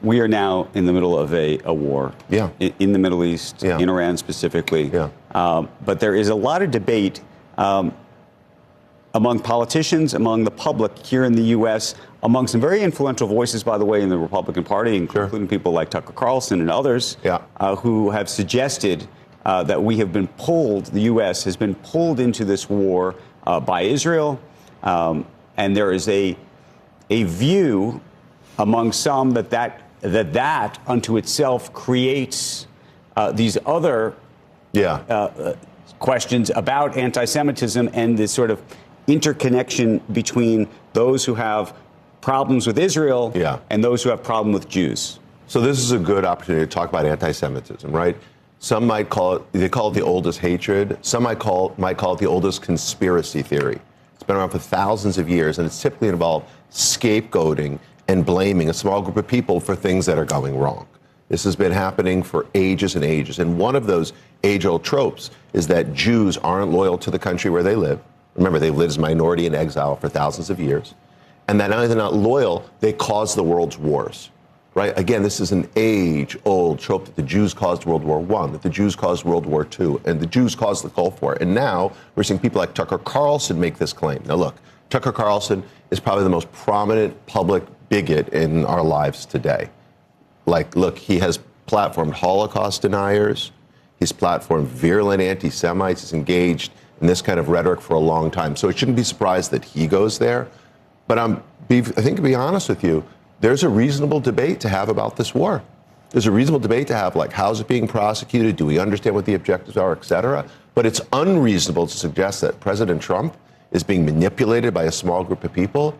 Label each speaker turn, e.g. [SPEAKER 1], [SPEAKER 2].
[SPEAKER 1] we are now in the middle of a war in the Middle East, in Iran specifically. But there is a lot of debate among politicians, among the public here in the U.S., among some very influential voices, by the way, in the Republican Party, including people like Tucker Carlson and others, who have suggested that we have been pulled, the U.S. has been pulled into this war by Israel. And there is a view among some that unto itself creates these other questions about anti-Semitism and this sort of interconnection between those who have problems with Israel and those who have problems with Jews.
[SPEAKER 2] So this is a good opportunity to talk about anti-Semitism, right? Some might call it, they call it the oldest hatred. Some might call it the oldest conspiracy theory. It's been around for thousands of years, and it's typically involved scapegoating and blaming a small group of people for things that are going wrong. This has been happening for ages and ages. And one of those age-old tropes is that Jews aren't loyal to the country where they live. Remember, they've lived as a minority in exile for thousands of years. And that not only they're not loyal, they cause the world's wars. Right? Again, this is an age-old trope that the Jews caused World War I, that the Jews caused World War II, and the Jews caused the Gulf War. And now we're seeing people like Tucker Carlson make this claim. Now, look, Tucker Carlson is probably the most prominent public bigot in our lives today. Like, look, he has platformed Holocaust deniers. He's platformed virulent anti-Semites. He's engaged in this kind of rhetoric for a long time. So it shouldn't be surprised that he goes there. But I think, to be honest with you, there's a reasonable debate to have about this war. There's a reasonable debate to have, like, how's it being prosecuted? Do we understand what the objectives are, et cetera? But it's unreasonable to suggest that President Trump is being manipulated by a small group of people